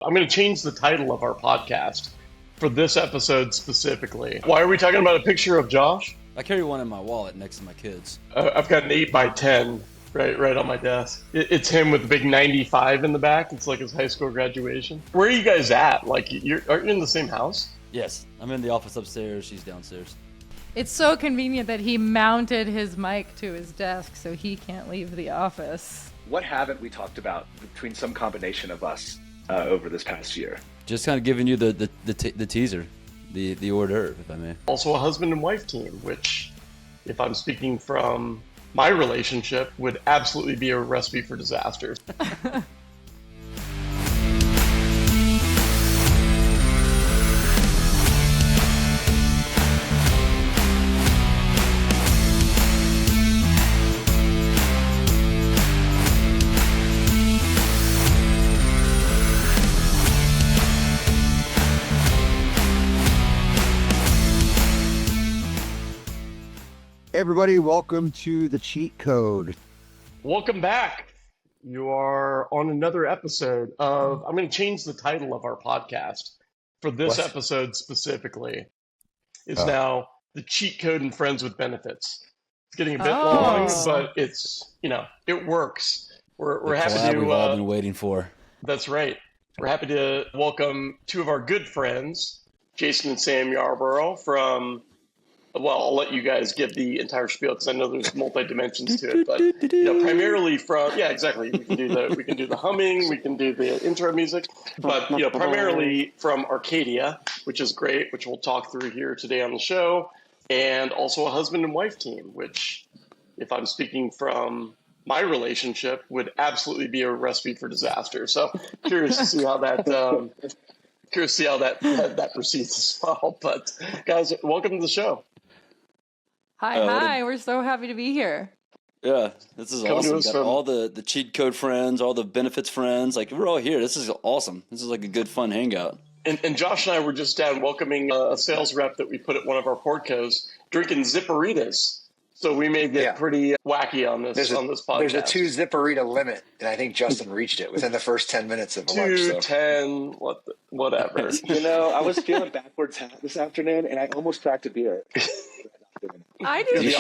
I'm going to change the title of our podcast for this episode specifically. Why are we talking about a picture of Josh? I carry one in my wallet next to my kids. I've got an 8x10 right on my desk. It's him with the big 95 in the back. It's like his high school graduation. Where are you guys at? Like, aren't you in the same house? Yes, I'm in the office upstairs. She's downstairs. It's so convenient that he mounted his mic to his desk so he can't leave the office. What haven't we talked about between some combination of us over this past year? Just kind of giving you the teaser, the hors d'oeuvre, if I may. Also a husband and wife team, which, if I'm speaking from my relationship, would absolutely be a recipe for disaster. Everybody, welcome to the Cheat Code. Welcome back. You are on another episode of, I'm going to change the title of our podcast for this episode specifically. It's now the Cheat Code and Friends with Benefits. It's getting a bit long, but it's, it works. We're happy to. We've all been waiting for. That's right. We're happy to welcome two of our good friends, Jason and Sam Yarborough from. Well, I'll let you guys give the entire spiel because I know there's multi-dimensions to it, but primarily from exactly. We can do the humming, we can do the intro music, but primarily from Arcadia, which is great, which we'll talk through here today on the show, and also a husband and wife team, which, if I'm speaking from my relationship, would absolutely be a recipe for disaster. So curious to see how that. That proceeds as well. But guys, welcome to the show. Hi, we're so happy to be here. Yeah, this is awesome. We got all the cheat code friends, all the benefits friends. Like, we're all here. This is awesome. This is like a good, fun hangout. And Josh and I were just down welcoming a sales rep that we put at one of our portcos drinking zipperitas. So we may get pretty wacky on this podcast. There's a 2 zipperita limit, and I think Justin reached it within the first 10 minutes of the lunch. 210, whatever. I was feeling backwards hat this afternoon, and I almost cracked a beer. I do too. You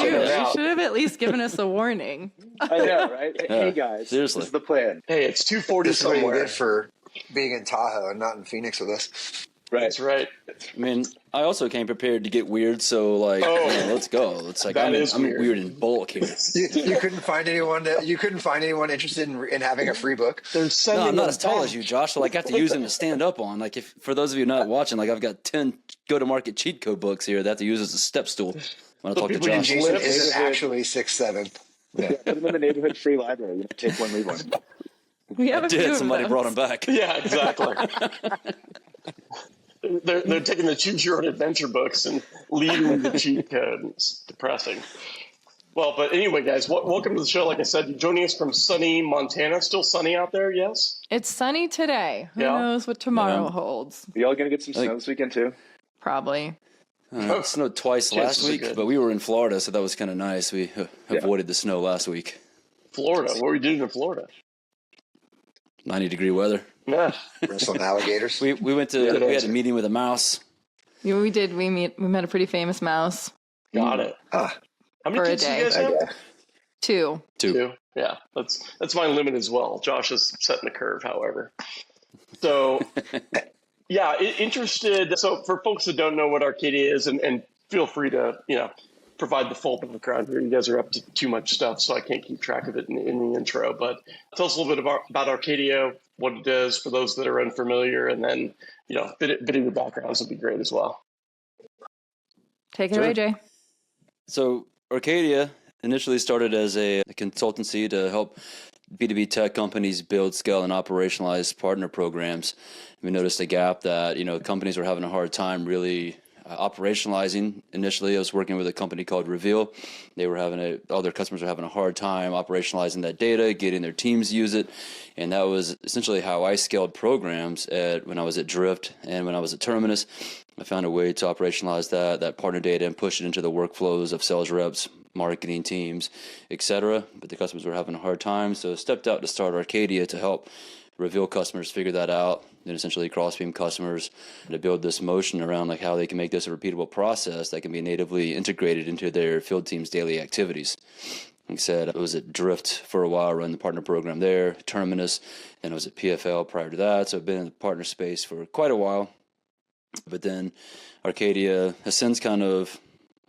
should have at least given us a warning. I know, right? Hey guys, seriously, this is the plan. Hey, it's 2:40 somewhere. Good for being in Tahoe and not in Phoenix with us. Right. That's right. I mean, I also came prepared to get weird, so let's go. It's like I'm weird in bulk here. You couldn't find anyone. You couldn't find anyone interested in having a free book. No, I'm not as tall as you, Josh. So I have to use them to stand up on. Like, if for those of you not watching, I've got 10 go-to-market cheat code books here that I have to use as a step stool when I talk to Josh. Jason isn't actually 6'7". Yeah, put them in the neighborhood free library. Take one, leave one. We have a few Somebody of brought him back. Yeah, exactly. They're taking the Choose Your Own Adventure books and leading the cheat code. It's depressing. Well, but anyway, guys, welcome to the show. Like I said, you're joining us from sunny Montana. Still sunny out there, yes? It's sunny today. Who knows what tomorrow holds? Are y'all going to get some snow this weekend, too? Probably. It snowed twice last week, but we were in Florida, so that was kind of nice. We avoided the snow last week. Florida? What were you doing in Florida? 90-degree weather. Yeah. Wrestling alligators. We went to we had a meeting with a mouse. Yeah, we did. We met a pretty famous mouse. Got it. How many kids do you guys have? Two. Yeah, that's my limit as well. Josh is setting the curve, however. So, yeah, interested. So, for folks that don't know what Arcadia is, and feel free to provide the full background here. You guys are up to too much stuff, so I can't keep track of it in the intro. But tell us a little bit about Arcadia, what it does for those that are unfamiliar, and then a bit of your backgrounds would be great as well. Take it away, Jay. So Arcadia initially started as a consultancy to help B2B tech companies build, scale, and operationalize partner programs. We noticed a gap that companies were having a hard time really operationalizing. Initially, I was working with a company called Reveal. They were all their customers were having a hard time operationalizing that data, getting their teams to use it, and that was essentially how I scaled programs when I was at Drift and when I was at Terminus. I found a way to operationalize that partner data and push it into the workflows of sales reps, marketing teams, etc. But the customers were having a hard time, so I stepped out to start Arcadia to help Reveal customers figure that out, and essentially Crossbeam customers to build this motion around like how they can make this a repeatable process that can be natively integrated into their field team's daily activities. Like I said, I was at Drift for a while, running the partner program there, Terminus, and I was at PFL prior to that. So I've been in the partner space for quite a while. But then Arcadia has since kind of,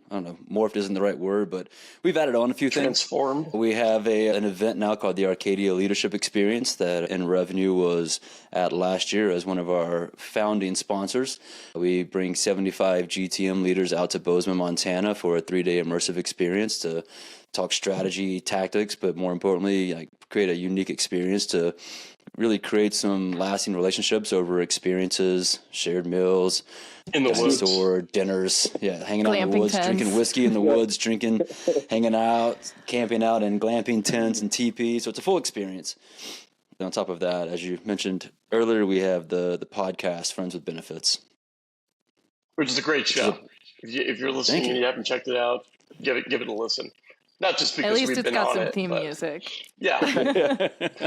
I don't know, morphed isn't the right word, but we've added on a few things. Transformed. We have an event now called the Arcadia Leadership Experience that in revenue was at last year as one of our founding sponsors. We bring 75 GTM leaders out to Bozeman, Montana for a 3-day immersive experience to talk strategy, tactics, but more importantly, like create a unique experience to really create some lasting relationships over experiences, shared meals, In the woods. or dinners, hanging out in the Glamping woods, tents. drinking whiskey in the woods, hanging out, camping out in glamping tents and teepees. So it's a full experience. And on top of that, as you mentioned earlier, we have the podcast Friends with Benefits, Which is a great show. If you're listening Thank you. and you haven't checked it out, give it a listen. Not just because At least we've it's been got on some it, theme but music. Yeah.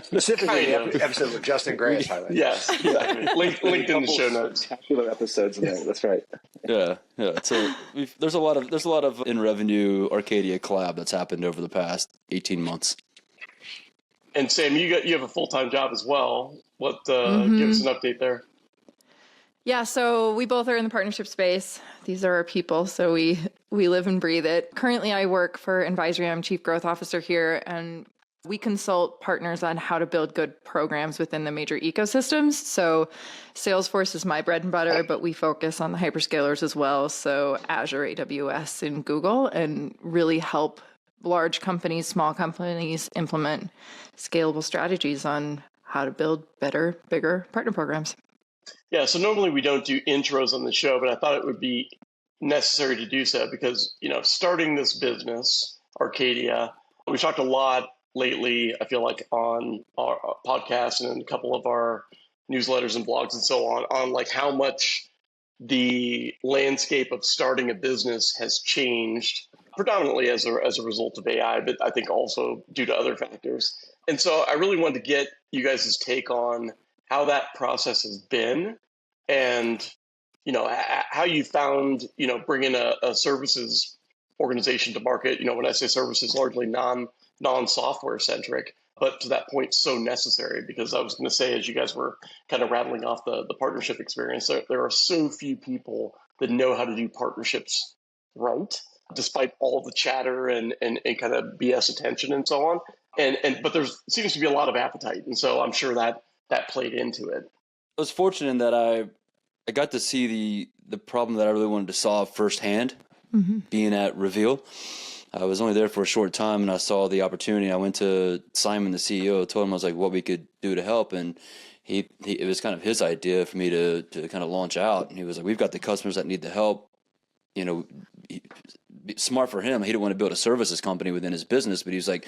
Specifically, Kind of. the episode with Justin Gray is highlighted. Yes, exactly. Linked in the show notes. Spectacular episodes in there. That's right. Yeah. So there's a lot of in revenue Arcadia collab that's happened over the past 18 months. And Sam, you have a full-time job as well. What give us an update there? Yeah, so we both are in the partnership space. These are our people, so we live and breathe it. Currently, I work for Advisory. I'm Chief Growth Officer here, and we consult partners on how to build good programs within the major ecosystems. So Salesforce is my bread and butter, but we focus on the hyperscalers as well. So Azure, AWS, and Google, and really help large companies, small companies implement scalable strategies on how to build better, bigger partner programs. Yeah, so normally we don't do intros on the show, but I thought it would be necessary to do so because, starting this business, Arcadia, we've talked a lot lately, I feel like, on our podcast and a couple of our newsletters and blogs and so on like how much the landscape of starting a business has changed, predominantly as a result of AI, but I think also due to other factors. And so I really wanted to get you guys' take on how that process has been and, how you found, bringing a services organization to market. When I say services, largely non-software centric, but to that point, so necessary because I was going to say, as you guys were kind of rattling off the partnership experience, there are so few people that know how to do partnerships right, despite all the chatter and kind of BS attention and so on. But there seems to be a lot of appetite. And so I'm sure that played into it. I was fortunate in that I got to see the problem that I really wanted to solve firsthand, being at Reveal. I was only there for a short time, and I saw the opportunity. I went to Simon, the CEO, told him I was like, what we could do to help, and it was kind of his idea for me to kind of launch out. And he was like, we've got the customers that need the help. Smart for him. He didn't want to build a services company within his business, but he was like,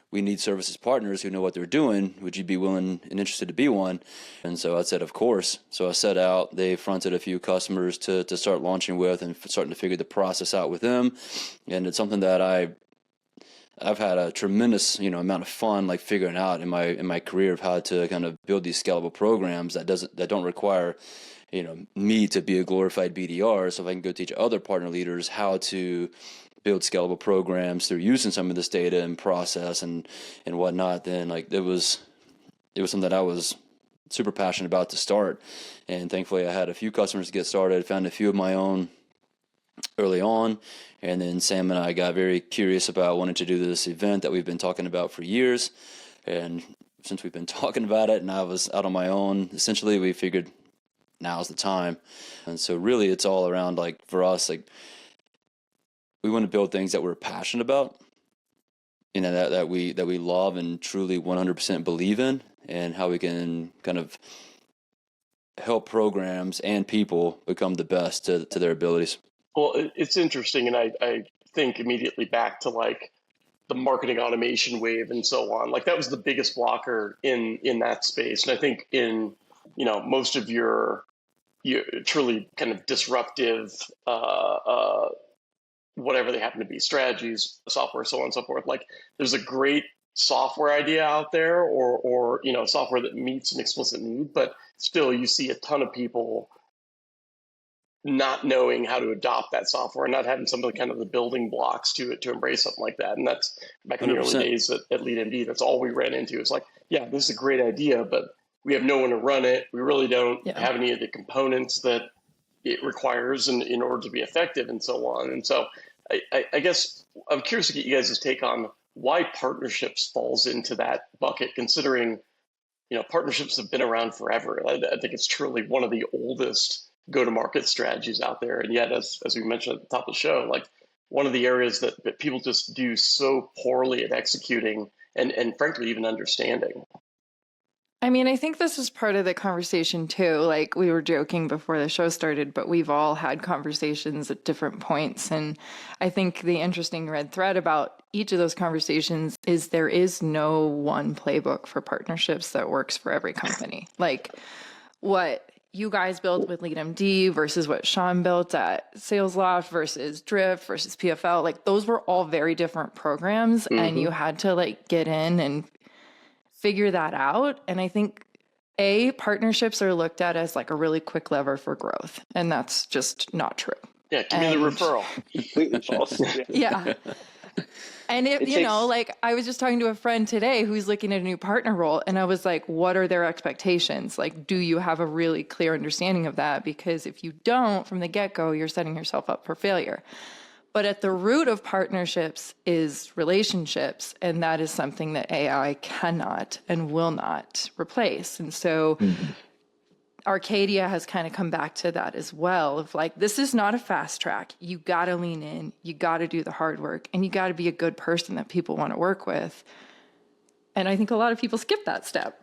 we need services partners who know what they're doing. Would you be willing and interested to be one? And so I said, of course. So I set out. They fronted a few customers to start launching with and starting to figure the process out with them. And it's something that I've had a tremendous amount of fun like figuring out in my career of how to kind of build these scalable programs that don't require me to be a glorified BDR. So if I can go teach other partner leaders how to build scalable programs through using some of this data and process and whatnot, then like it was something that I was super passionate about to start. And thankfully I had a few customers to get started, found a few of my own early on. And then Sam and I got very curious about wanting to do this event that we've been talking about for years. And since we've been talking about it and I was out on my own, essentially we figured now's the time. And so really it's all around like for us, like we want to build things that we're passionate about, that we love and truly 100% believe in, and how we can kind of help programs and people become the best to their abilities. Well, it's interesting, and I think immediately back to like the marketing automation wave and so on. Like that was the biggest blocker in that space, and I think in most of your truly kind of disruptive whatever they happen to be, strategies, software, so on and so forth. Like there's a great software idea out there, or software that meets an explicit need, but still you see a ton of people not knowing how to adopt that software, not having some of the kind of the building blocks to embrace something like that. And that's back in the early 100%. days at LeadMD. That's all we ran into. It's like, yeah, this is a great idea, but we have no one to run it. We really don't have any of the components that it requires in order to be effective, and so on. And so I guess I'm curious to get you guys' take on why partnerships falls into that bucket, considering partnerships have been around forever. I think it's truly one of the oldest go-to-market strategies out there. And yet, as we mentioned at the top of the show, like one of the areas that people just do so poorly at executing and frankly, even understanding. I mean, I think this is part of the conversation too. Like we were joking before the show started, but we've all had conversations at different points. And I think the interesting red thread about each of those conversations is there is no one playbook for partnerships that works for every company. Like what you guys built with LeadMD versus what Sean built at SalesLoft versus Drift versus PFL, like those were all very different programs, and you had to like get in and figure that out. And I think partnerships are looked at as like a really quick lever for growth, and that's just not true. Yeah, give me the referral. Completely false. Yeah. And like I was just talking to a friend today who's looking at a new partner role, and I was like, what are their expectations? Like, do you have a really clear understanding of that? Because if you don't from the get-go, you're setting yourself up for failure. But at the root of partnerships is relationships, and that is something that AI cannot and will not replace. And so Arcadia has kind of come back to that as well, of like, this is not a fast track. You got to lean in, you got to do the hard work, and you got to be a good person that people want to work with. And I think a lot of people skip that step.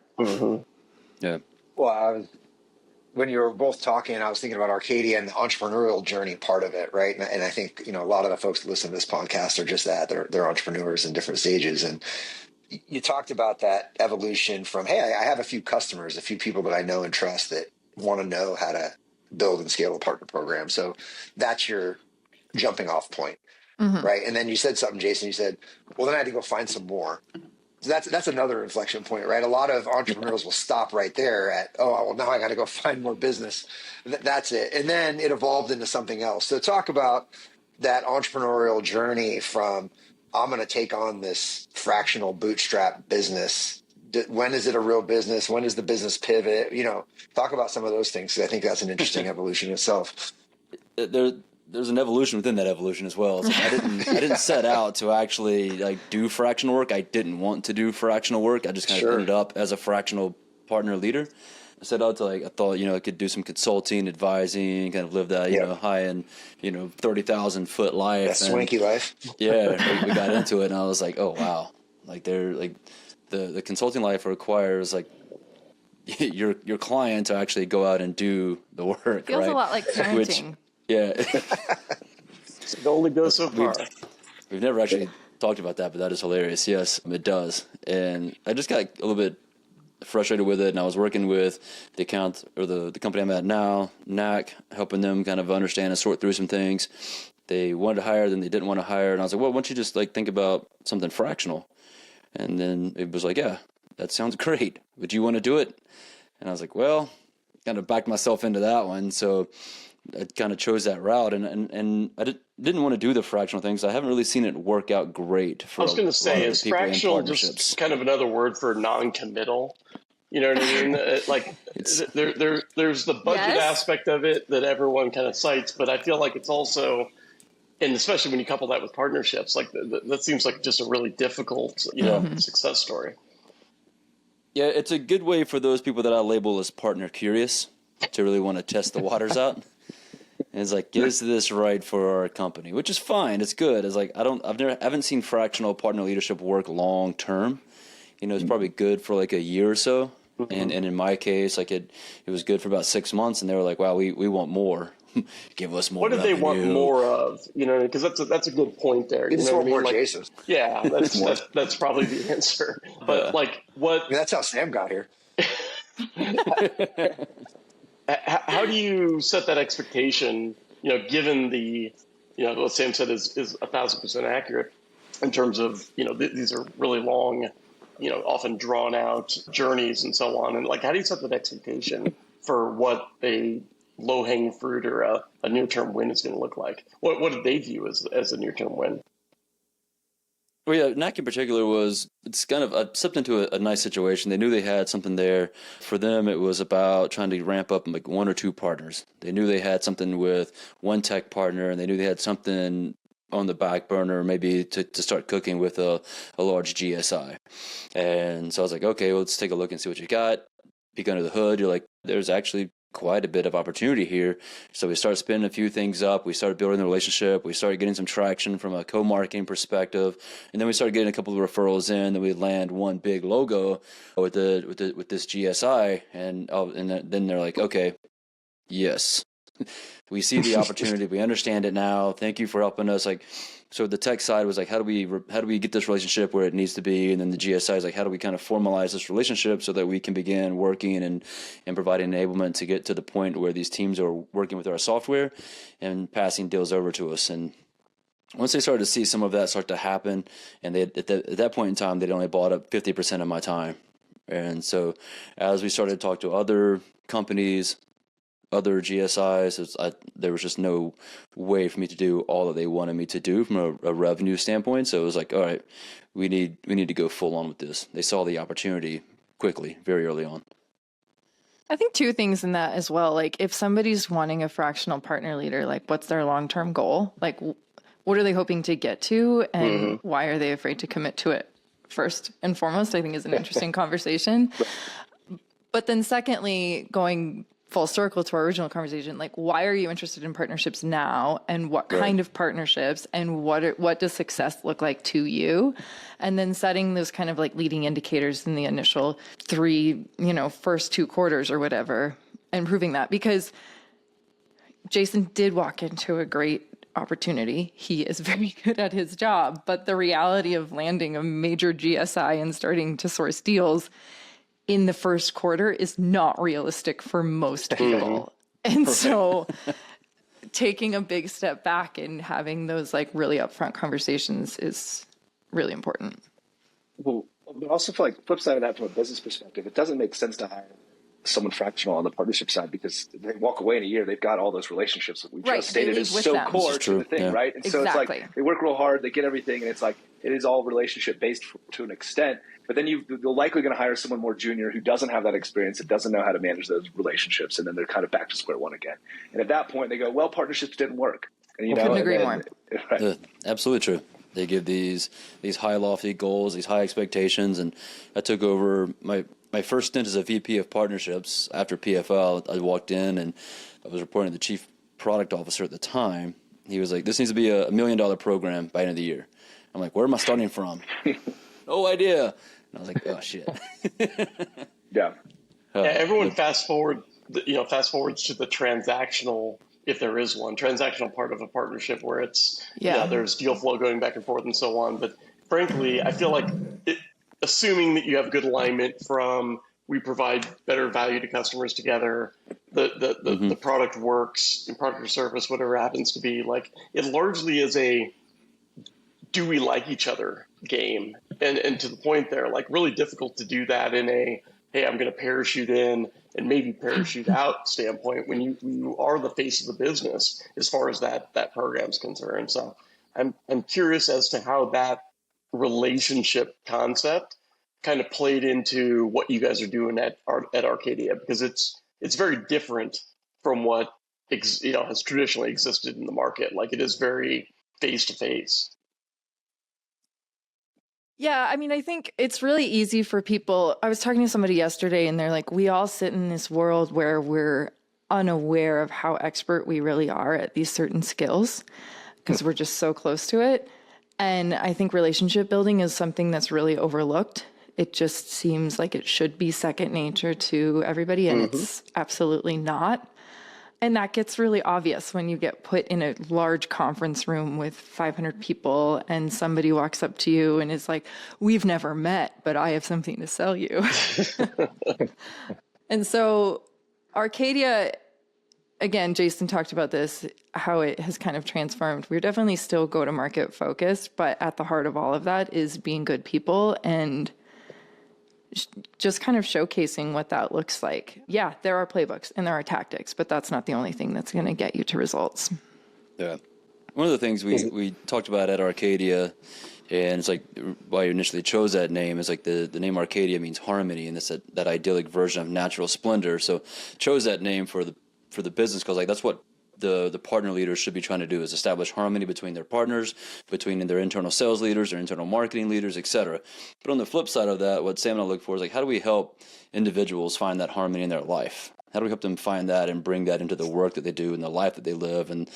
Yeah. Well, when you were both talking, I was thinking about Arcadia and the entrepreneurial journey part of it, right? And I think, a lot of the folks that listen to this podcast are just that. They're entrepreneurs in different stages. And you talked about that evolution from, hey, I have a few customers, a few people that I know and trust that want to know how to build and scale a partner program. So that's your jumping off point, right? And then you said something, Jason, you said, well, then I had to go find some more. So that's another inflection point, right? A lot of entrepreneurs will stop right there at, well, now I got to go find more business. That's it. And then it evolved into something else. So talk about that entrepreneurial journey from, I'm going to take on this fractional bootstrap business. When is it a real business? When is the business pivot? Talk about some of those things, because I think that's an interesting evolution itself. There's an evolution within that evolution as well. It's like I didn't set out to actually like do fractional work. I didn't want to do fractional work. I just kind of ended up as a fractional partner leader. I set out to I thought, I could do some consulting, advising, kind of live that, high end, 30,000 foot life. That swanky life. Yeah. We got into it and I was like, oh, wow. Like the consulting life requires like your client to actually go out and do the work. Feels right? a lot like parenting. It only goes so far. We've never actually talked about that, but that is hilarious. Yes, it does. And I just got a little bit frustrated with it, and I was working with the account or the company I'm at now, NAC, helping them kind of understand and sort through some things. They wanted to hire, then they didn't want to hire, and I was like, well, why don't you just think about something fractional? And then it was like, yeah, that sounds great. Would you want to do it? And I was like, well, kind of backed myself into that one. So I kind of chose that route, and I didn't want to do the fractional things. I haven't really seen it work out great for I was going to say, is people in fractional partnerships. just kind of another word for non-committal? You know what I mean? There's the budget aspect of it that everyone kind of cites, but I feel like it's also, and especially when you couple that with partnerships, like that seems like just a really difficult, success story. Yeah, it's a good way for those people that I label as partner curious to really want to test the waters out. And it's like, is this right for our company? Which is fine. It's good. It's like, I haven't seen fractional partner leadership work long term. It's probably good for like a year or so. And in my case, like it was good for about 6 months, and they were like, wow, we want more. Give us more. What do they want more of? Because that's a good point there. They just want more Jason. Yeah, that's probably the answer. But what? That's how Sam got here. How do you set that expectation? Given the, what Sam said is 1,000% accurate in terms of these are really long often drawn out journeys and so on. And like, how do you set that expectation for what a low hanging fruit or a near term win is going to look like? What do they view as a near term win? Well, yeah, NAC in particular it's kind of slipped into a nice situation. They knew they had something there. For them, it was about trying to ramp up like one or two partners. They knew they had something with one tech partner, and they knew they had something on the back burner, maybe to start cooking with a large GSI. And so I was like, okay, well, let's take a look and see what you got. Peek under the hood. You're like, there's actually quite a bit of opportunity here. So we started spinning a few things up. We started building the relationship. We started getting some traction from a co-marketing perspective. And then we started getting a couple of referrals in. Then we land one big logo with this GSI. And then they're like, okay, yes, we see the opportunity. We understand it now. Thank you for helping us. Like, so the tech side was like, how do we get this relationship where it needs to be? And then the GSI is like, how do we kind of formalize this relationship so that we can begin working and providing enablement to get to the point where these teams are working with our software and passing deals over to us. And once they started to see some of that start to happen, and at that point in time, they'd only bought up 50% of my time. And so as we started to talk to other companies, other GSIs, there was just no way for me to do all that they wanted me to do from a revenue standpoint. So it was like, all right, we need to go full on with this. They saw the opportunity quickly, very early on. I think two things in that as well. Like, if somebody's wanting a fractional partner leader, like, what's their long-term goal? Like, what are they hoping to get to, and why are they afraid to commit to it? First and foremost, I think is an interesting conversation. But then secondly, going full circle to our original conversation, like, why are you interested in partnerships now, and what kind of partnerships, and what does success look like to you? And then setting those kind of like leading indicators in the initial first 2 quarters or whatever, and proving that, because Jason did walk into a great opportunity. He is very good at his job, but the reality of landing a major GSI and starting to source deals in the first quarter is not realistic for most people. And so taking a big step back and having those like really upfront conversations is really important. Well, but also for like flip side of that, from a business perspective, it doesn't make sense to hire someone fractional on the partnership side, because they walk away in a year, they've got all those relationships that we just stated is so core to the thing, right? And so it's like they work real hard, they get everything, and it's like it is all relationship based to an extent. But then you're likely going to hire someone more junior who doesn't have that experience, that doesn't know how to manage those relationships, and then they're kind of back to square one again. And at that point, they go, "Well, partnerships didn't work." And couldn't agree more. Right. Absolutely true. They give these high lofty goals, these high expectations, and I took over my first stint as a VP of partnerships after PFL. I walked in and I was reporting to the chief product officer at the time. He was like, "This needs to be a $1 million program by the end of the year." I'm like, "Where am I starting from?" No idea. And I was like, "Oh shit." Yeah. Everyone fast forwards to the transactional, if there is one, transactional part of a partnership where it's there's deal flow going back and forth and so on. But frankly, I feel like assuming that you have good alignment from we provide better value to customers together, the product works, in product or service, whatever it happens to be, like it largely is a do we like each other game. And to the point there, like really difficult to do that in a, hey, I'm going to parachute in and maybe parachute out standpoint when you are the face of the business as far as that program's concerned. So I'm curious as to how that relationship concept kind of played into what you guys are doing at Arcadia, because it's very different from what has traditionally existed in the market. Like it is very face to face. Yeah, I mean, I think it's really easy for people. I was talking to somebody yesterday and they're like, we all sit in this world where we're unaware of how expert we really are at these certain skills because we're just so close to it. And I think relationship building is something that's really overlooked. It just seems like it should be second nature to everybody, and it's absolutely not. And that gets really obvious when you get put in a large conference room with 500 people and somebody walks up to you and is like, "We've never met, but I have something to sell you." And so Arcadia, again, Jason talked about this, how it has kind of transformed. We're definitely still go-to-market focused, but at the heart of all of that is being good people and just kind of showcasing what that looks like. Yeah, there are playbooks and there are tactics, but that's not the only thing that's going to get you to results. Yeah. One of the things we talked about at Arcadia, and it's like why you initially chose that name, is like the name Arcadia means harmony, and it's that idyllic version of natural splendor. So chose that name for the business because like that's what the partner leaders should be trying to do, is establish harmony between their partners, between their internal sales leaders, their internal marketing leaders, etc. But on the flip side of that, what Sam and I look for is like, how do we help individuals find that harmony in their life? How do we help them find that and bring that into the work that they do and the life that they live and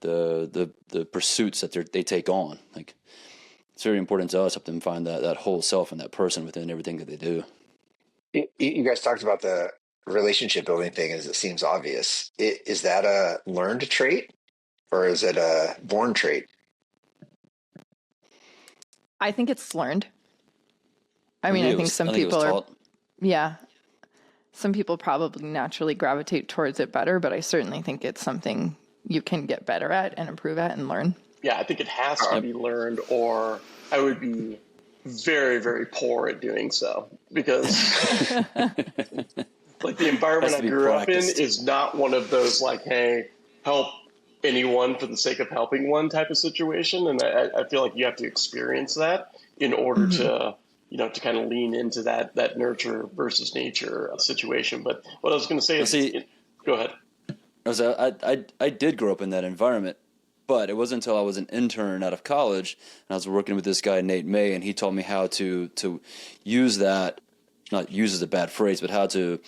the pursuits that they take on? Like, it's very important to us, help them find that whole self and that person within everything that they do. You guys talked about the relationship building thing, as it seems obvious. Is that a learned trait or is it a born trait? I think it's learned. I think some people are, yeah, some people probably naturally gravitate towards it better, but I certainly think it's something you can get better at and improve at and learn. Yeah, I think it has to be learned, or I would be very, very poor at doing so, because like the environment I grew up in is not one of those like, hey, help anyone for the sake of helping one type of situation. And I feel like you have to experience that in order to, to kind of lean into that nurture versus nature situation. But what I was going to say is, go ahead. I did grow up in that environment, but it wasn't until I was an intern out of college and I was working with this guy, Nate May, and he taught me how to use that, not use as a bad phrase, but how to,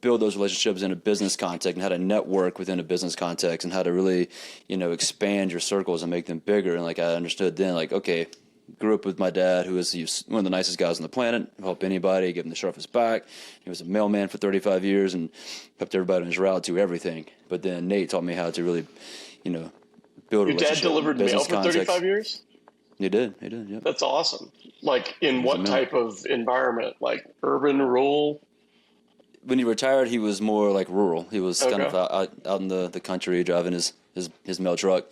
build those relationships in a business context and how to network within a business context and how to really, expand your circles and make them bigger. And like, I understood then, like, okay, grew up with my dad, who was one of the nicest guys on the planet, help anybody, give him the sharpest back. He was a mailman for 35 years and helped everybody on his route to everything. But then Nate taught me how to really, build a relationship. Your dad delivered mail for 35 years? He did, yeah. That's awesome. Like, in what type of environment? Like urban, rural? When he retired, he was more like rural. He was kind of out in the country driving his mail truck.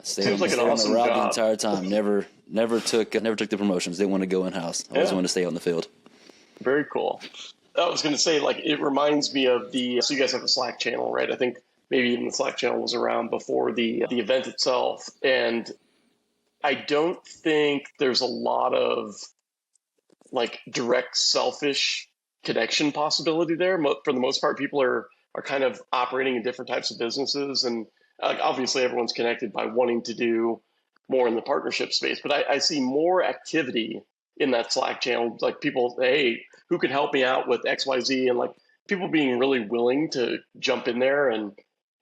Seems like an awesome job. The entire time. Never took the promotions. Didn't want to go in house. Always wanted to stay out in the field. Very cool. I was going to say, like, it reminds me of so you guys have a Slack channel, right? I think maybe even the Slack channel was around before the event itself, and I don't think there's a lot of like direct selfish connection possibility there. For the most part, people are kind of operating in different types of businesses, and obviously everyone's connected by wanting to do more in the partnership space. But I see more activity in that Slack channel, like people, hey, who could help me out with XYZ, and like people being really willing to jump in there and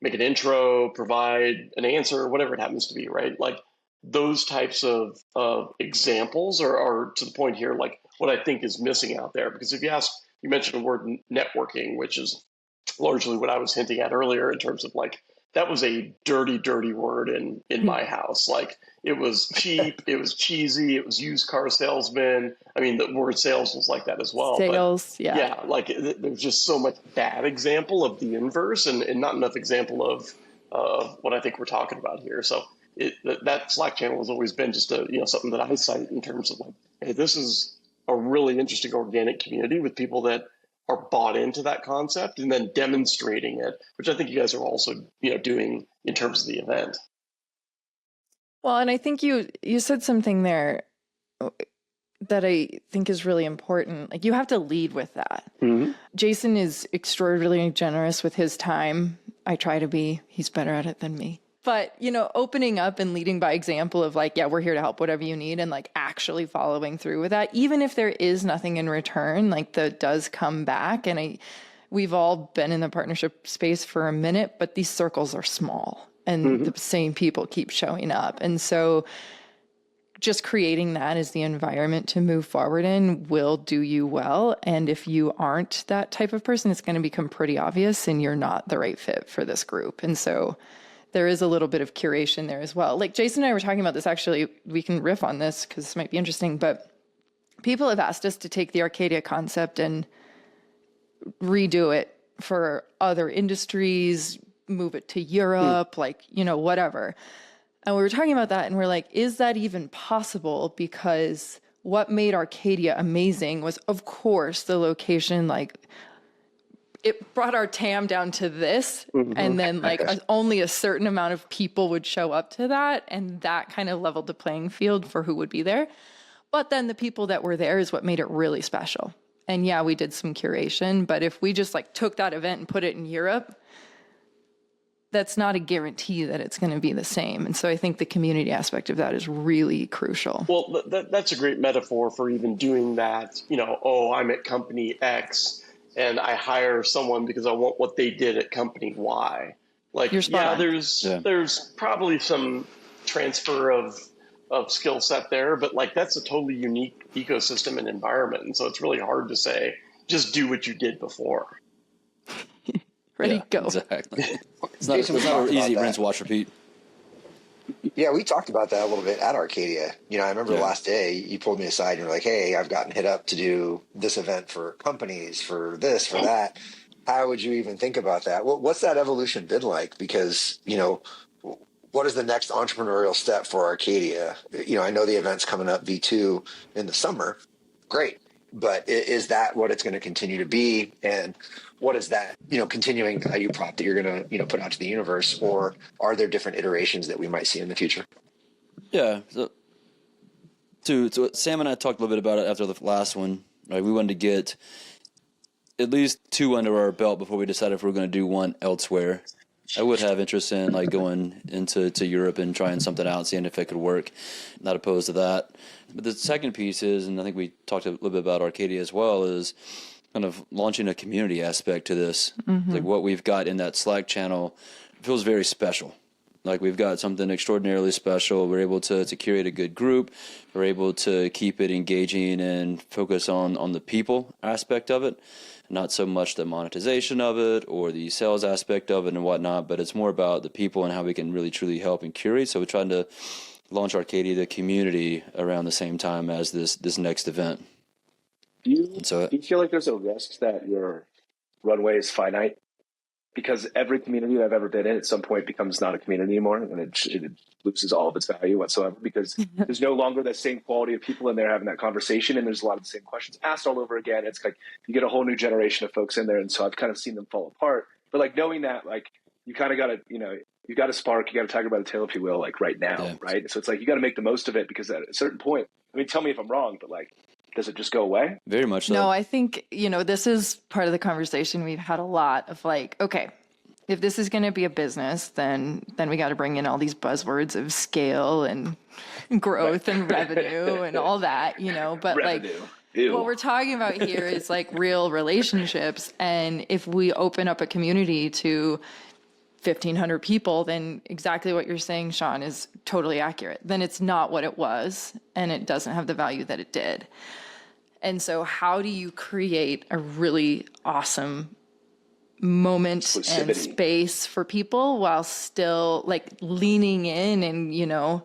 make an intro, provide an answer, whatever it happens to be, right? Like those types of examples are to the point here, like what I think is missing out there. Because if you mentioned the word networking, which is largely what I was hinting at earlier in terms of like, that was a dirty, dirty word in my house. Like it was cheap, it was cheesy, it was used car salesman. I mean, the word sales was like that as well. Sales, but, yeah. Like there's just so much bad example of the inverse and not enough example of what I think we're talking about here. So that Slack channel has always been just something that I cite in terms of like, hey, this is a really interesting organic community with people that are bought into that concept and then demonstrating it, which I think you guys are also, doing in terms of the event. Well, and I think you said something there that I think is really important. Like you have to lead with that. Mm-hmm. Jason is extraordinarily generous with his time. I try to be. He's better at it than me. But, opening up and leading by example of like, yeah, we're here to help whatever you need, and like actually following through with that, even if there is nothing in return, like that does come back. And we've all been in the partnership space for a minute, but these circles are small and the same people keep showing up. And so just creating that as the environment to move forward in will do you well. And if you aren't that type of person, it's going to become pretty obvious and you're not the right fit for this group. And so there is a little bit of curation there as well. Like Jason and I were talking about this, actually, we can riff on this because this might be interesting, but people have asked us to take the Arcadia concept and redo it for other industries, move it to Europe, whatever. And we were talking about that and we're like, is that even possible? Because what made Arcadia amazing was, of course, the location. Like, it brought our TAM down to this, and then like only a certain amount of people would show up to that, and that kind of leveled the playing field for who would be there. But then the people that were there is what made it really special. And yeah, we did some curation, but if we just like took that event and put it in Europe, that's not a guarantee that it's going to be the same. And so I think the community aspect of that is really crucial. Well, that's a great metaphor for even doing that. You know, oh, I'm at company X and I hire someone because I want what they did at company Y. Like, yeah, there's probably some transfer of skill set there, but like that's a totally unique ecosystem and environment. And so it's really hard to say, just do what you did before. Ready, go. Exactly. It's not an easy rinse, wash, repeat. Yeah, we talked about that a little bit at Arcadia. You know, I remember the last day you pulled me aside and you're like, hey, I've gotten hit up to do this event for companies, for this, for that. How would you even think about that? What's that evolution been like? Because, you know, what is the next entrepreneurial step for Arcadia? You know, I know the event's coming up, V2, in the summer. Great. But is that what it's going to continue to be? And what is that, you know, continuing value prop that you're going to, you know, put out to the universe? Or are there different iterations that we might see in the future? Yeah. So Sam and I talked a little bit about it after the last one. Right? We wanted to get at least 2 under our belt before we decided if we were going to do one elsewhere. I would have interest in like going into Europe and trying something out, seeing if it could work. Not opposed to that. But the second piece is, and I think we talked a little bit about Arcadia as well, is kind of launching a community aspect to this. Like what we've got in that Slack channel feels very special. Like we've got something extraordinarily special. We're able to curate a good group. We're able to keep it engaging and focus on the people aspect of it. Not so much the monetization of it or the sales aspect of it and whatnot, but it's more about the people and how we can really truly help and curate. So we're trying to launch Arcadia, the community, around the same time as this next event. Do you feel like there's a risk that your runway is finite? Because every community that I've ever been in at some point becomes not a community anymore, and it loses all of its value whatsoever, because there's no longer that same quality of people in there having that conversation, and there's a lot of the same questions asked all over again. It's like you get a whole new generation of folks in there, and so I've kind of seen them fall apart. But like knowing that, like you kind of got to, you know, you got to spark, you got to tiger by the tail, if you will, like right now, right? So it's like you got to make the most of it, because at a certain point, I mean, tell me if I'm wrong, but like, does it just go away? Very much so. No, I think, you know, this is part of the conversation we've had a lot of like, okay, if this is going to be a business, then we got to bring in all these buzzwords of scale and growth and revenue and all that, you know, but revenue. Like what we're talking about here is like real relationships. And if we open up a community to 1,500 people, then exactly what you're saying, Sean, is totally accurate. Then it's not what it was, and it doesn't have the value that it did. And so how do you create a really awesome moment and space for people while still like leaning in and, you know,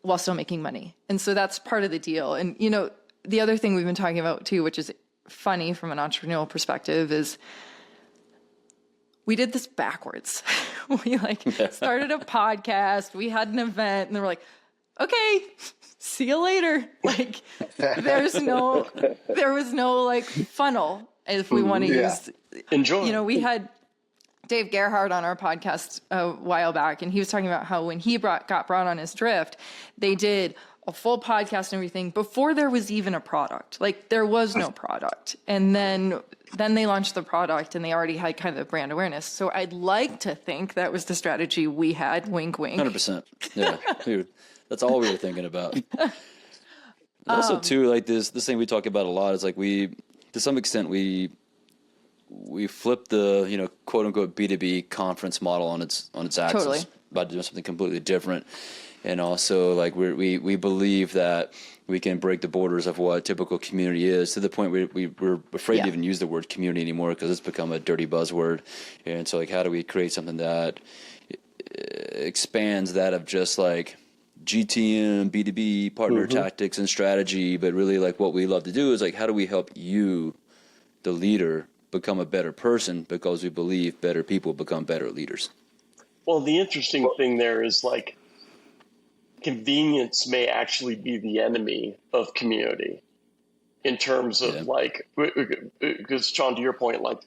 while still making money? And so that's part of the deal. And, you know, the other thing we've been talking about too, which is funny from an entrepreneurial perspective, is we did this backwards. We like started a podcast, we had an event, and then we're like, okay, see you later. Like there was no like funnel, if we want to use. Enjoy. You know, we had Dave Gerhardt on our podcast a while back, and he was talking about how when he got brought on his Drift, they did a full podcast and everything before there was even a product. Like there was no product. And then they launched the product, and they already had kind of brand awareness. So I'd like to think that was the strategy we had. Wink, wink. 100%. Yeah. That's all we were thinking about. Also too, like this thing we talk about a lot is like to some extent we flipped the, you know, quote unquote B2B conference model on its axis. Totally. About doing something completely different. And also like we believe that we can break the borders of what typical community is, to the point we're afraid to even use the word community anymore, because it's become a dirty buzzword. And so like, how do we create something that expands that of just like GTM, B2B, partner tactics and strategy, but really like what we love to do is like, how do we help you, the leader, become a better person, because we believe better people become better leaders. Well, the interesting thing there is like, convenience may actually be the enemy of community in terms of like, because Sean, to your point, like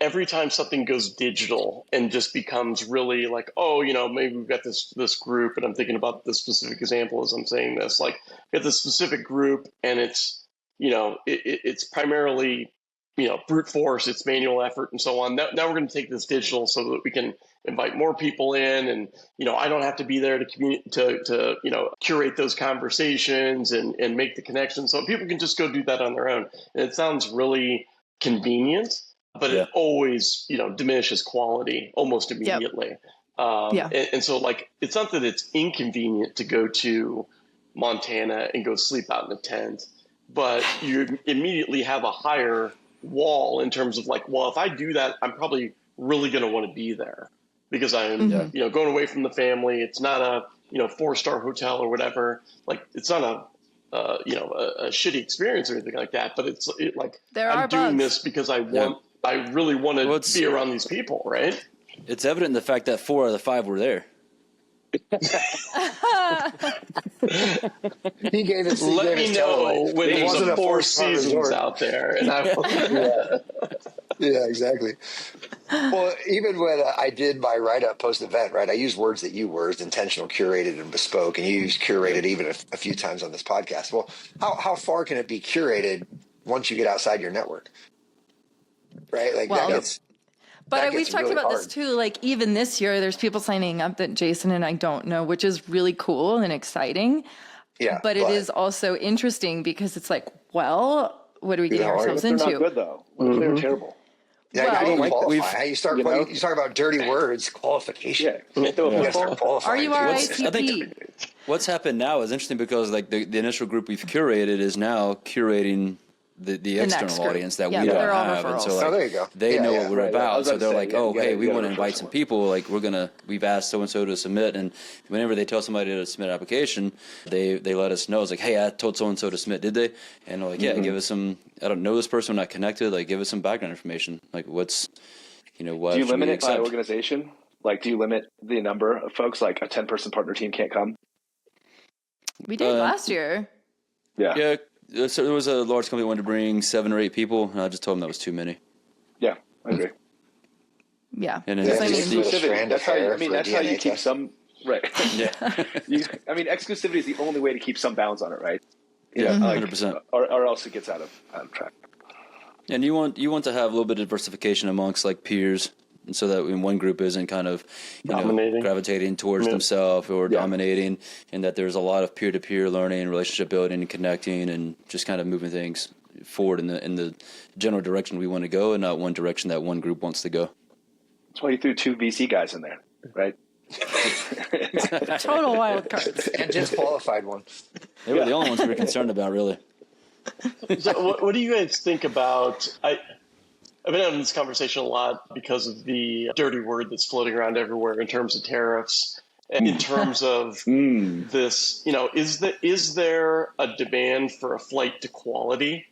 every time something goes digital and just becomes really like, oh, you know, maybe we've got this group, and I'm thinking about this specific example as I'm saying this, like we have this specific group and it's, you know, it's primarily, you know, brute force, it's manual effort and so on. Now we're going to take this digital so that we can invite more people in, and, you know, I don't have to be there to you know, curate those conversations and make the connections. So people can just go do that on their own. And it sounds really convenient, but it always, you know, diminishes quality almost immediately. And so like, it's not that it's inconvenient to go to Montana and go sleep out in a tent, but you immediately have a higher wall in terms of like, well, if I do that, I'm probably really going to want to be there because I'm, you know, going away from the family. It's not a, you know, 4-star hotel or whatever. Like, it's not a, you know, a shitty experience or anything like that, but it's like, I'm doing this because I really want to be around these people, right? It's evident in the fact that 4 out of the 5 were there. He gave us. Let me know when there's a 4 Seasons out there, and I will. Yeah, exactly. Well, even when I did my write-up post-event, right, I used words that you used, intentional, curated, and bespoke, and you used curated even a few times on this podcast. Well, how far can it be curated once you get outside your network? Right? Like that gets... But we've talked really about hard. this too. Like even this year, there's people signing up that Jason and I don't know, which is really cool and exciting. Yeah, but it is also interesting because it's like, well, what are we getting ourselves they're into? not good though. What if they're terrible? Yeah, how do you qualify? You start. You talk about dirty words, qualification. Yeah, Are you RITP? What's happened now is interesting because like the initial group we've curated is now curating the external audience that we don't have, and so like, there you go. They know what we're about, so they're like, oh, hey, we want to invite some people. Like we've asked so and so to submit, and whenever they tell somebody to submit an application, they let us know. It's like, hey, I told so and so to submit. Did they? And they're like, yeah, give us some. I don't know this person. We're not connected. Like, give us some background information. Like, what's, you know, what? Do you limit it by organization? Like, do you limit the number of folks? Like, a 10-person partner team can't come. We did last year. Yeah. So there was a large company that wanted to bring 7 or 8 people, and I just told them that was too many. Yeah, I agree. Yeah. And exclusivity. That's how you keep some... Right. Yeah. I mean, exclusivity is the only way to keep some bounds on it, right? Yeah, 100%. Or else it gets out of track. And you want to have a little bit of diversification amongst like peers, and so that when one group isn't kind of gravitating towards themselves or dominating, and that there's a lot of peer-to-peer learning, relationship building, and connecting, and just kind of moving things forward in the general direction we want to go, and not one direction that one group wants to go. That's why you threw 2 VC guys in there, right? Total wild cards. And just qualified one. They were the only ones we were concerned about, really. So what do you guys think about... I've been having this conversation a lot because of the dirty word that's floating around everywhere in terms of tariffs and in terms of this, you know, is there a demand for a flight to quality,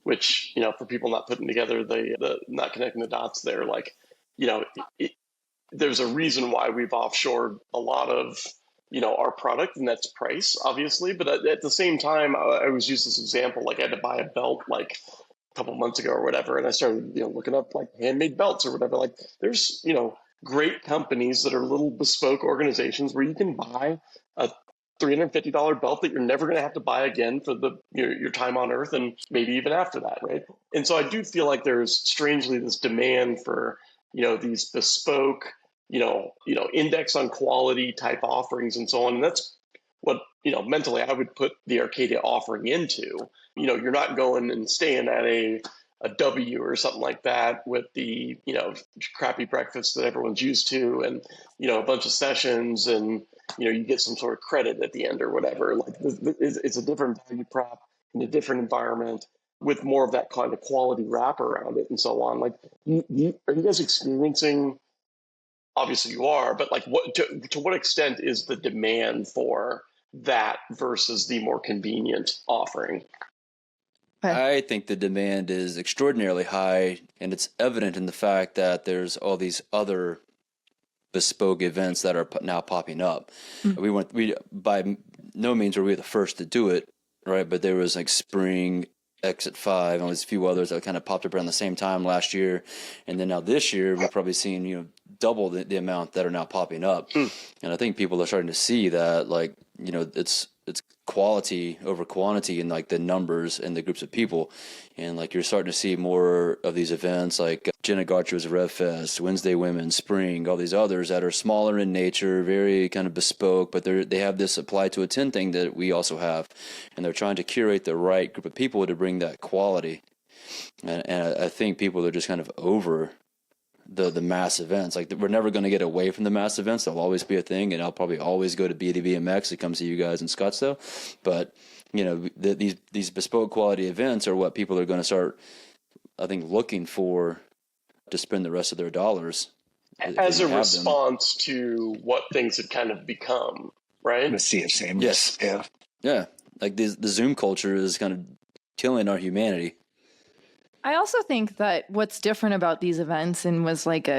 which, you know, for people not putting together the not connecting the dots there, like, you know, there's a reason why we've offshored a lot of, you know, our product, and that's price, obviously. But at the same time, I was used this example, like I had to buy a belt, like, couple months ago or whatever, and I started, you know, looking up like handmade belts or whatever. Like there's, you know, great companies that are little bespoke organizations where you can buy a $350 belt that you're never going to have to buy again for your time on Earth, and maybe even after that, right? And so I do feel like there's strangely this demand for, you know, these bespoke, you know, index on quality type offerings and so on. And that's what, you know, mentally I would put the Arcadia offering into. You know, you're not going and staying at a W or something like that with the, you know, crappy breakfast that everyone's used to, and, you know, a bunch of sessions, and, you know, you get some sort of credit at the end or whatever. Like it's a different value prop in a different environment with more of that kind of quality wrap around it and so on. Like, are you guys experiencing? Obviously you are, but like to what extent is the demand for that versus the more convenient offering? I think the demand is extraordinarily high, and it's evident in the fact that there's all these other bespoke events that are now popping up. We by no means were we the first to do it, right? But there was like Spring, Exit 5, and there's a few others that kind of popped up around the same time last year. And then now this year, we're probably seeing, double the amount that are now popping up. And I think people are starting to see that, like, it's quality over quantity in like the numbers and the groups of people. And like you're starting to see more of these events like Jenna Gartro's Rev Fest, Wednesday Women, Spring, all these others that are smaller in nature, very kind of bespoke, but they have this apply to attend thing that we also have. And they're trying to curate the right group of people to bring that quality. And I think people are just kind of over the mass events. Like, we're never going to get away from the mass events. They'll always be a thing, and I'll probably always go to BDBMX to come see you guys in Scottsdale. But these bespoke quality events are what people are going to start, I think, looking for to spend the rest of their dollars as a response to what things have kind of become, right? The sea of sameness. Yes. Yeah. Like the Zoom culture is kind of killing our humanity. I also think that what's different about these events, and was like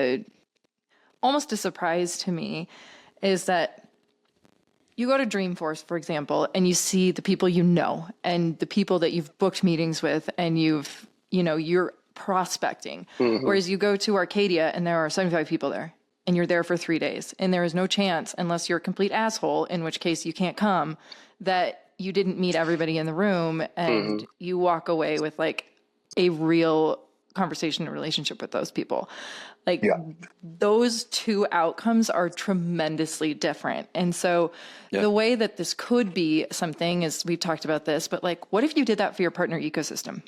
almost a surprise to me, is that you go to Dreamforce, for example, and you see the people and the people that you've booked meetings with, and you're prospecting. Whereas you go to Arcadia and there are 75 people there, and you're there for 3 days, and there is no chance, unless you're a complete asshole, in which case you can't come, that you didn't meet everybody in the room, and you walk away with like a real conversation and relationship with those people. Like, those two outcomes are tremendously different. And so the way that this could be something is, we've talked about this, but like, what if you did that for your partner ecosystem?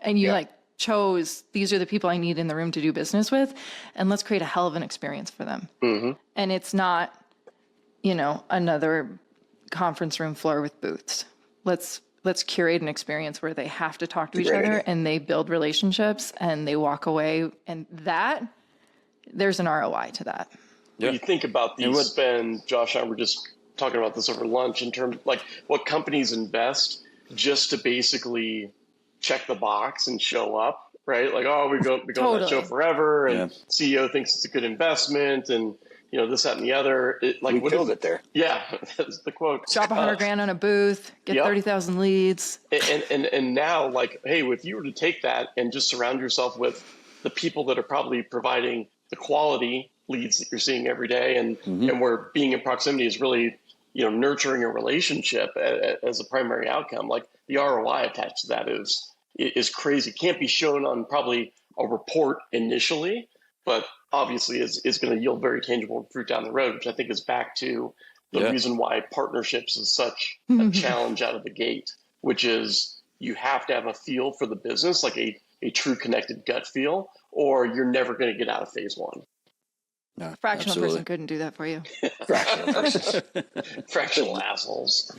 And you like chose, these are the people I need in the room to do business with, and let's create a hell of an experience for them. And it's not, another conference room floor with booths. Let's curate an experience where they have to talk to each other, and they build relationships, and they walk away, and there's an ROI to that. When you think about the spend, Josh and I were just talking about this over lunch, in terms of like what companies invest just to basically check the box and show up, right? Like, we go on that show forever, and CEO thinks it's a good investment, and this, that, and the other. We killed it there. Yeah, that's the quote. Shop $100,000 on a booth, get 30,000 leads. And now, like, hey, if you were to take that and just surround yourself with the people that are probably providing the quality leads that you're seeing every day, and where being in proximity is really, nurturing a relationship as a primary outcome, like the ROI attached to that is crazy. Can't be shown on probably a report initially, but obviously is going to yield very tangible fruit down the road, which I think is back to the reason why partnerships is such a challenge out of the gate, which is you have to have a feel for the business, like a true connected gut feel, or you're never going to get out of phase one. No, Fractional person couldn't do that for you. Fractional person. Fractional assholes.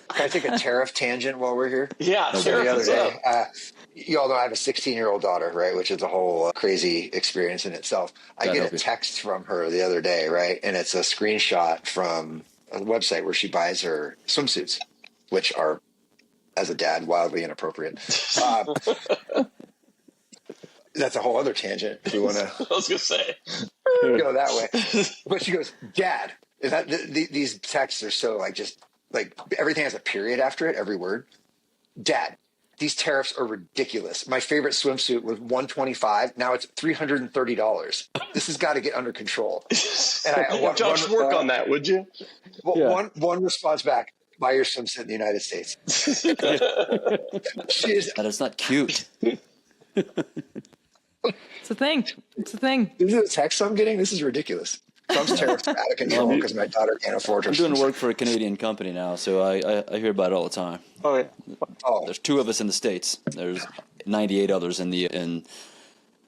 Can I take a tariff tangent while we're here? Yeah, so the other day, you all know I have a 16-year-old daughter, right, which is a whole crazy experience in itself. I get a text from her the other day, right, and it's a screenshot from a website where she buys her swimsuits, which are, as a dad, wildly inappropriate. That's a whole other tangent if you want to. I was going to say. Go that way. But she goes, Dad, is that these texts are so like everything has a period after it, every word. Dad, these tariffs are ridiculous. My favorite swimsuit was $125. Now it's $330. This has got to get under control. And Josh, work on that, would you? Well, one response back: buy your swimsuit in the United States. That is not cute. It's a thing. It's a thing. Is it a text I'm getting? This is ridiculous. Trump's tariffs are out of control because my daughter can't afford her. I'm doing work for a Canadian company now, so I hear about it all the time. Oh, yeah. There's 2 of us in the States. There's 98 others in the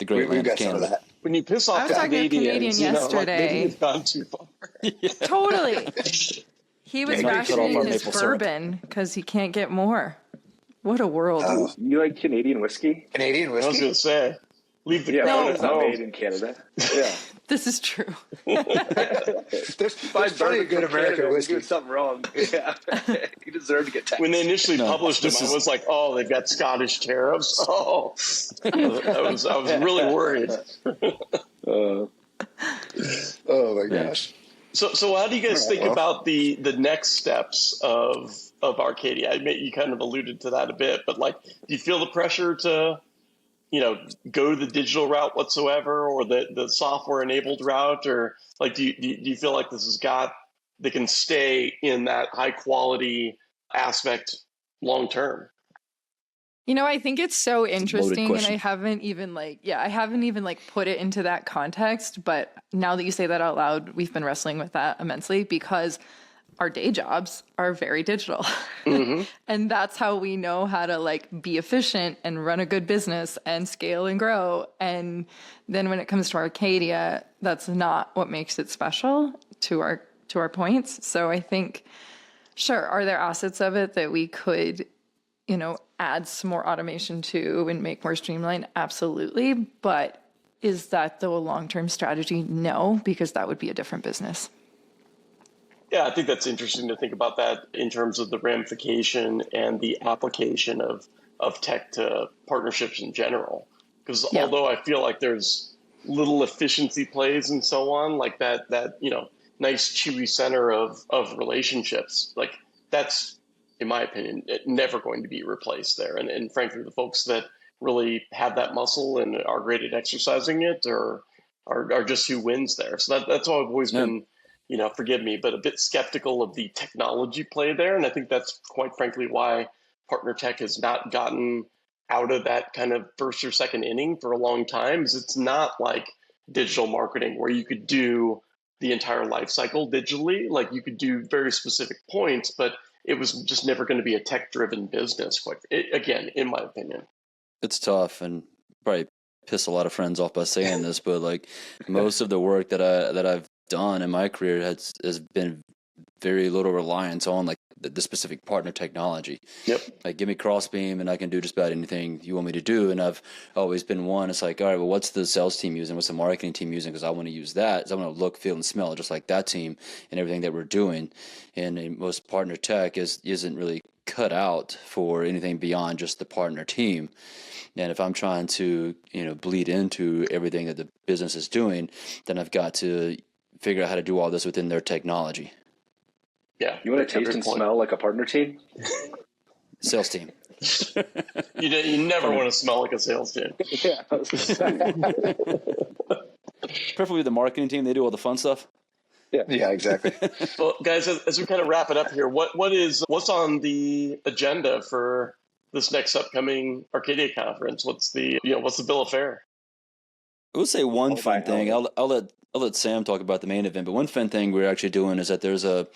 Great Land of Canada. When you piss off the Canadians, yesterday. Maybe you've gone too far. Totally. He was rationing his bourbon because he can't get more. What a world. You like Canadian whiskey? Canadian whiskey? I was going to say. Leave the it's not made in Canada. Yeah. This is true. There's plenty of good American whiskey. Doing something wrong. Yeah. You deserve to get taxed. When they initially published it, I was like, oh, they've got Scottish tariffs. Oh, I was really worried. gosh. So how do you guys think about the next steps of Arcadia? You kind of alluded to that a bit, but like, do you feel the pressure to, go the digital route whatsoever, or the software enabled route, or like, do you feel like they can stay in that high quality aspect long term? I think it's so interesting, and I haven't even put it into that context. But now that you say that out loud, we've been wrestling with that immensely because our day jobs are very digital. Mm-hmm. And that's how we know how to like be efficient and run a good business and scale and grow. And then when it comes to Arcadia, that's not what makes it special to our points. So I think, sure, are there assets of it that we could add some more automation to and make more streamlined? Absolutely. But is that the long-term strategy? No, because that would be a different business. Yeah, I think that's interesting to think about that in terms of the ramification and the application of tech to partnerships in general. Because although I feel like there's little efficiency plays and so on, like that nice chewy center of relationships, like that's, in my opinion, never going to be replaced there. And frankly, the folks that really have that muscle and are great at exercising it are just who wins there. So that's why I've always been, forgive me, but a bit skeptical of the technology play there. And I think that's quite frankly why partner tech has not gotten out of that kind of first or second inning for a long time, is it's not like digital marketing where you could do the entire life cycle digitally. Like you could do very specific points, but it was just never going to be a tech-driven business, again, in my opinion. It's tough, and probably piss a lot of friends off by saying this, but like most of the work that I've done in my career has been very little reliance on like the specific partner technology. Yep. Like give me Crossbeam and I can do just about anything you want me to do. And I've always been one. It's like, all right, well, what's the sales team using? What's the marketing team using? Because I want to use that. So I want to look, feel, and smell just like that team and everything that we're doing. And most partner tech isn't really cut out for anything beyond just the partner team. And if I'm trying to, bleed into everything that the business is doing, then I've got to figure out how to do all this within their technology. Yeah. You want to taste and smell like a partner team? Sales team. You never want to smell like a sales team. Yeah. Preferably the marketing team. They do all the fun stuff. Yeah, exactly. Well, guys, as we kind of wrap it up here, what's on the agenda for this next upcoming Arcadia conference? What's the bill of fare? I would say one fun thing. I'll let Sam talk about the main event, but one fun thing we're actually doing is that there's a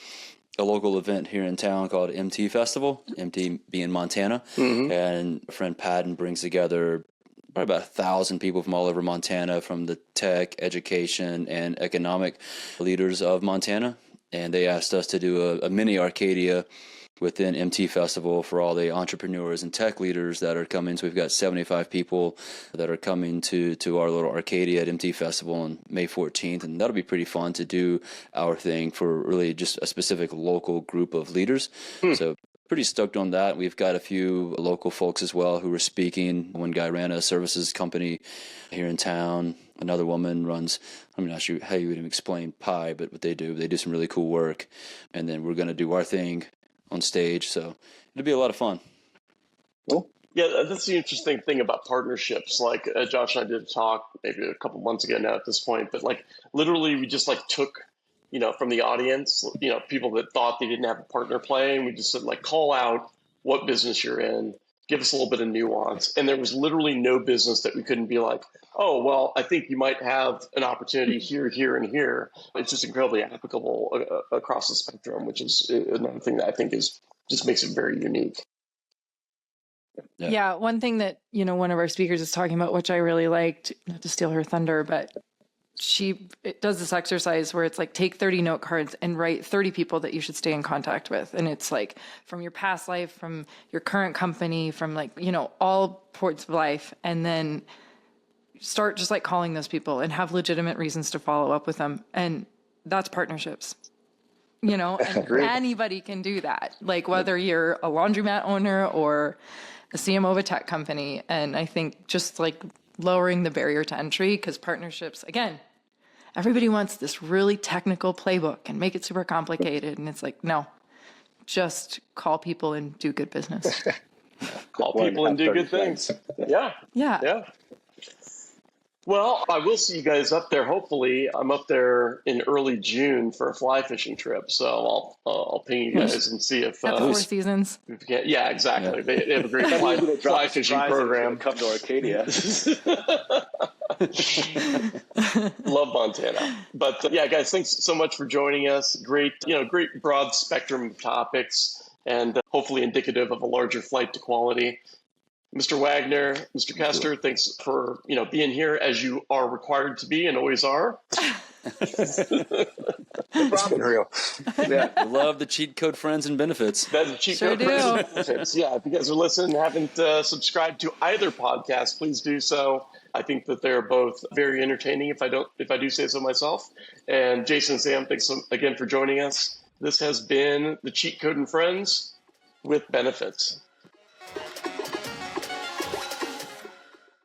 local event here in town called MT Festival, MT being Montana, and our friend Patton brings together probably about 1,000 people from all over Montana, from the tech, education, and economic leaders of Montana, and they asked us to do a mini Arcadia within MT Festival for all the entrepreneurs and tech leaders that are coming. So we've got 75 people that are coming to our little Arcadia at MT Festival on May 14th. And that'll be pretty fun to do our thing for really just a specific local group of leaders. So pretty stoked on that. We've got a few local folks as well who are speaking. One guy ran a services company here in town. Another woman runs, I'm not sure how you would even explain pie, but what they do some really cool work. And then we're going to do our thing on stage, so it'll be a lot of fun. Cool. Yeah, that's the interesting thing about partnerships. Like Josh and I did a talk maybe a couple months ago now at this point, but like literally we just like took, from the audience, people that thought they didn't have a partner play, and we just said like call out what business you're in, give us a little bit of nuance. And there was literally no business that we couldn't be like, oh, well, I think you might have an opportunity here, here, and here. It's just incredibly applicable across the spectrum, which is another thing that I think just makes it very unique. Yeah, one thing that, one of our speakers is talking about, which I really liked, not to steal her thunder, but it does this exercise where it's like take 30 note cards and write 30 people that you should stay in contact with. And it's like from your past life, from your current company, from like, all points of life. And then start just like calling those people and have legitimate reasons to follow up with them. And that's partnerships, and anybody can do that. Like whether you're a laundromat owner or a CMO of a tech company. And I think just like lowering the barrier to entry, because partnerships, again, everybody wants this really technical playbook and make it super complicated. And it's like, no, just call people and do good business. Call people and do good things. Yeah. Well, I will see you guys up there. Hopefully, I'm up there in early June for a fly fishing trip. So I'll ping you guys and see if at the Four Seasons. Yeah, exactly. Yeah. They have a great fly fishing program. Come to Arcadia. Love Montana. But yeah, guys, thanks so much for joining us. Great broad spectrum of topics, and hopefully indicative of a larger flight to quality. Mr. Wagner, Mr. Kester, thanks for being here as you are required to be and always are. It's been real. Yeah, I love the cheat code friends and benefits. That's the cheat code friends and benefits. Yeah, if you guys are listening and haven't subscribed to either podcast, please do so. I think that they're both very entertaining. If I do say so myself. And Jason and Sam, thanks again for joining us. This has been the Cheat Code and Friends with benefits.